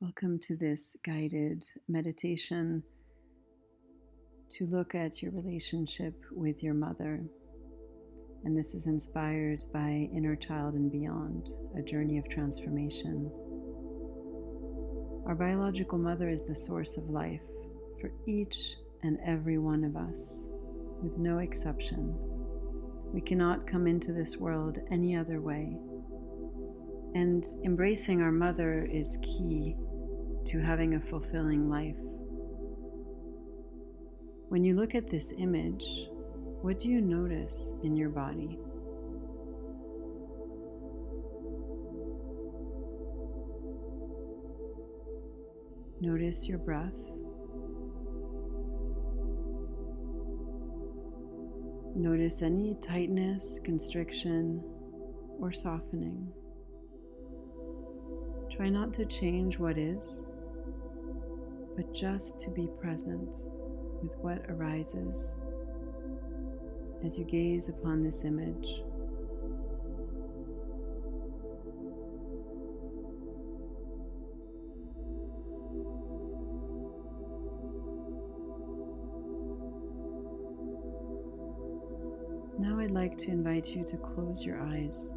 Welcome to this guided meditation to look at your relationship with your mother. And this is inspired by Inner Child and Beyond, a journey of transformation. Our biological mother is the source of life for each and every one of us, with no exception. We cannot come into this world any other way. And embracing our mother is key to having a fulfilling life. When you look at this image, what do you notice in your body? Notice your breath. Notice any tightness, constriction, or softening. Try not to change what is, but just to be present with what arises as you gaze upon this image. Now I'd like to invite you to close your eyes.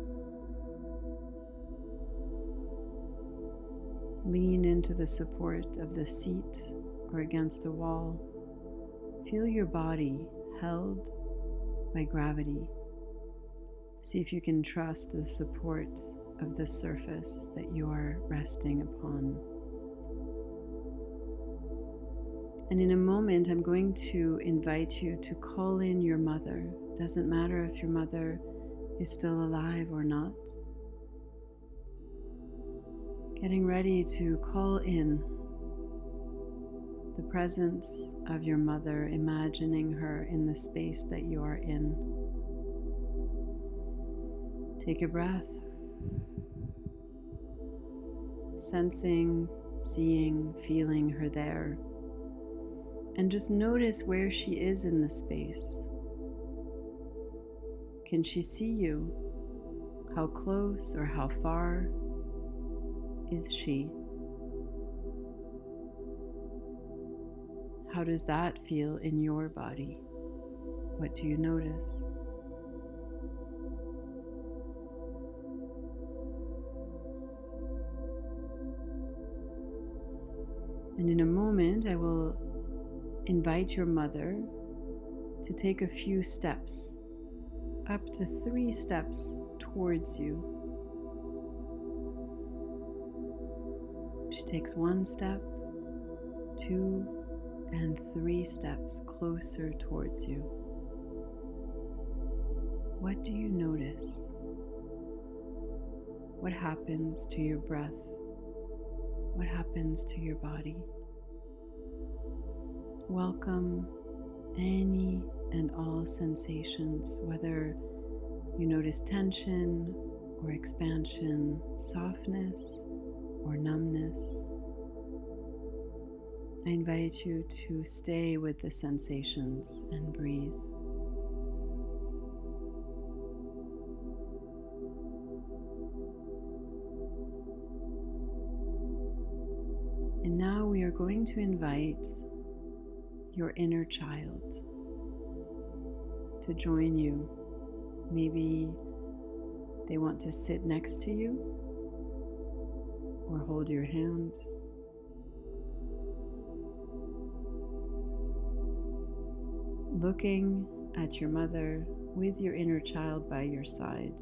Lean into the support of the seat or against a wall. Feel your body held by gravity. See if you can trust the support of the surface that you are resting upon. And in a moment, I'm going to invite you to call in your mother. Doesn't matter if your mother is still alive or not. Getting ready to call in the presence of your mother, imagining her in the space that you are in. Take a breath, sensing, seeing, feeling her there, and just notice where she is in the space. Can she see you? How close or how far is she? How does that feel in your body? What do you notice? And in a moment, I will invite your mother to take a few steps, up to 3 steps towards you. She takes 1 step, 2, and 3 steps closer towards you. What do you notice? What happens to your breath? What happens to your body? Welcome any and all sensations, whether you notice tension or expansion, softness or numbness. I invite you to stay with the sensations and breathe. And now we are going to invite your inner child to join you. Maybe they want to sit next to you or hold your hand. Looking at your mother with your inner child by your side.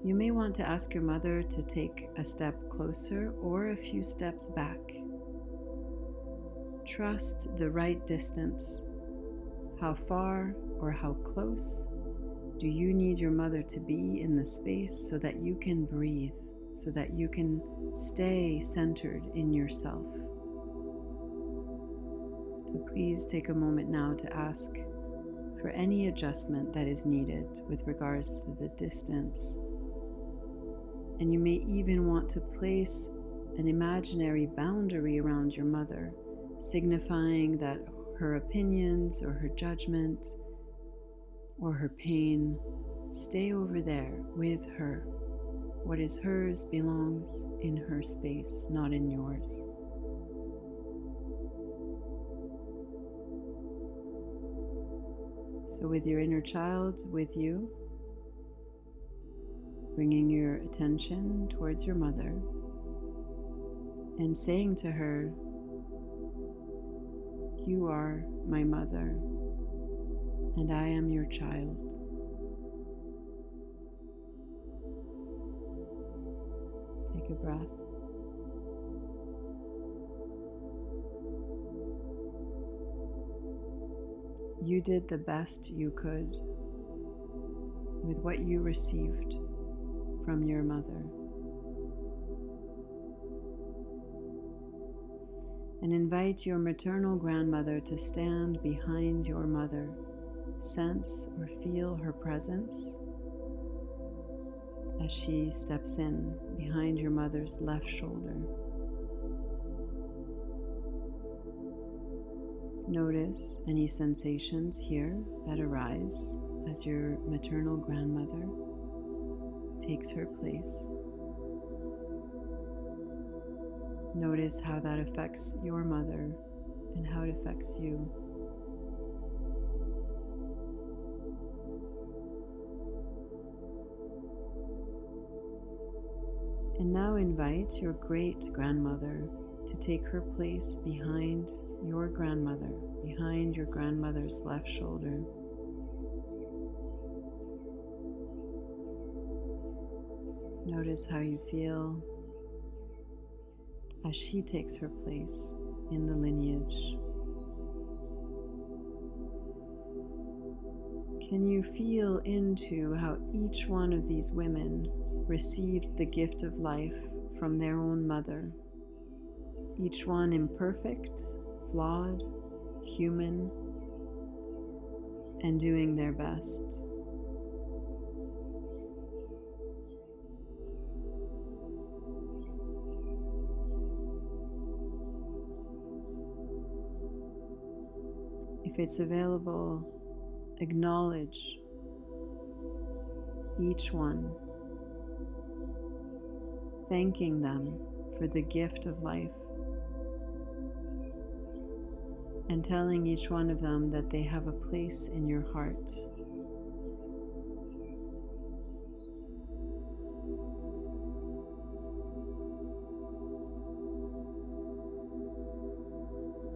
You may want to ask your mother to take a step closer or a few steps back. Trust the right distance. How far or how close do you need your mother to be in the space so that you can breathe, so that you can stay centered in yourself? So please take a moment now to ask for any adjustment that is needed with regards to the distance. And you may even want to place an imaginary boundary around your mother, signifying that her opinions or her judgment or her pain stay over there with her. What is hers belongs in her space, not in yours. So with your inner child with you, bringing your attention towards your mother and saying to her, "You are my mother, and I am your child." Take a breath. You did the best you could with what you received from your mother. And invite your maternal grandmother to stand behind your mother. Sense or feel her presence as she steps in behind your mother's left shoulder. Notice any sensations here that arise as your maternal grandmother takes her place. Notice how that affects your mother and how it affects you. And now invite your great-grandmother to take her place behind your grandmother, behind your grandmother's left shoulder. Notice how you feel as she takes her place in the lineage. Can you feel into how each one of these women received the gift of life from their own mother? Each one imperfect, flawed, human, and doing their best. If it's available, acknowledge each one, thanking them for the gift of life, and telling each one of them that they have a place in your heart.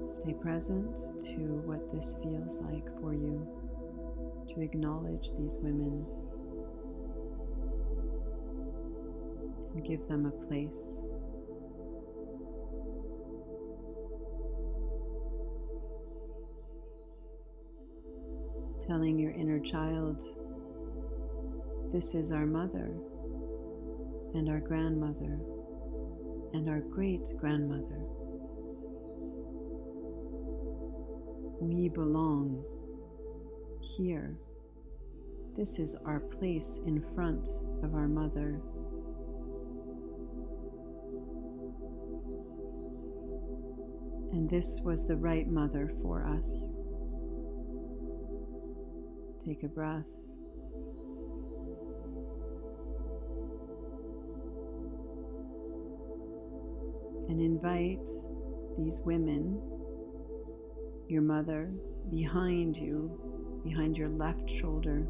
Stay present to what this feels like for you, to acknowledge these women and give them a place. Telling your inner child, this is our mother and our grandmother and our great-grandmother. We belong here. This is our place in front of our mother. And this was the right mother for us. Take a breath. And invite these women, your mother, behind you, behind your left shoulder.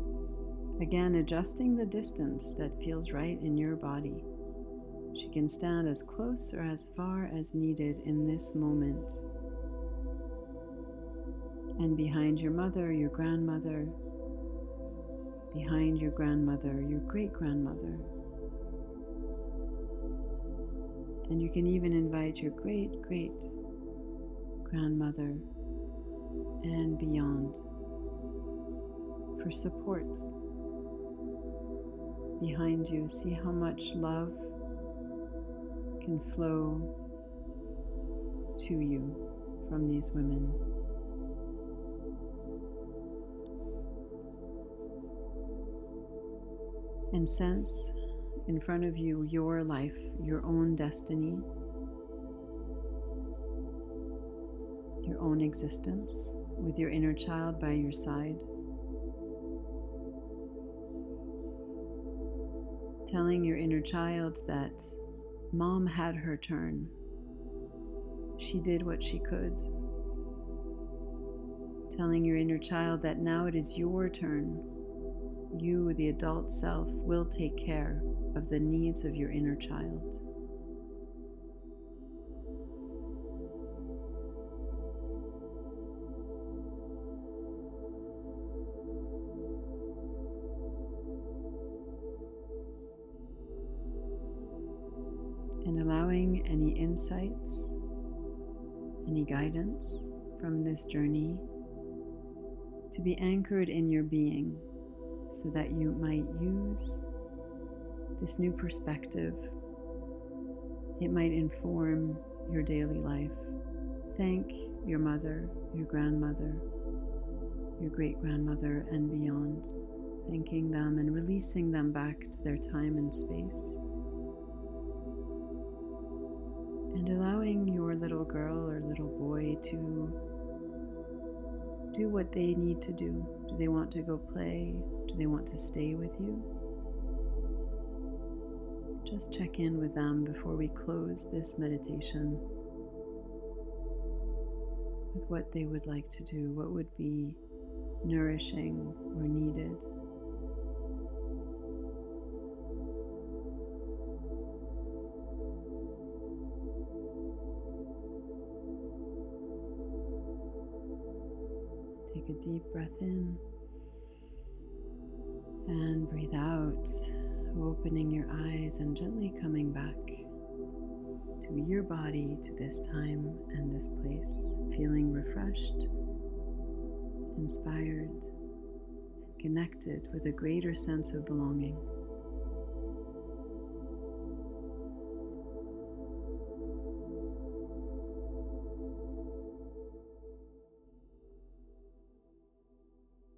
Again, adjusting the distance that feels right in your body. She can stand as close or as far as needed in this moment. And behind your mother, your grandmother. Behind your grandmother, your great-grandmother. And you can even invite your great-great-grandmother and beyond for support. Behind you, see how much love can flow to you from these women. And sense in front of you your life, your own destiny, your own existence, with your inner child by your side. Telling your inner child that mom had her turn. She did what she could. Telling your inner child that now it is your turn. You, the adult self, will take care of the needs of your inner child. And allowing any insights, any guidance from this journey to be anchored in your being so that you might use this new perspective. It might inform your daily life. Thank your mother, your grandmother, your great-grandmother, and beyond. Thanking them and releasing them back to their time and space. And allowing your little girl or little boy to do what they need to do. Do they want to go play? Do they want to stay with you? Just check in with them before we close this meditation with what they would like to do, what would be nourishing or needed. Take a deep breath in and breathe out, opening your eyes and gently coming back to your body, to this time and this place, feeling refreshed, inspired, connected with a greater sense of belonging.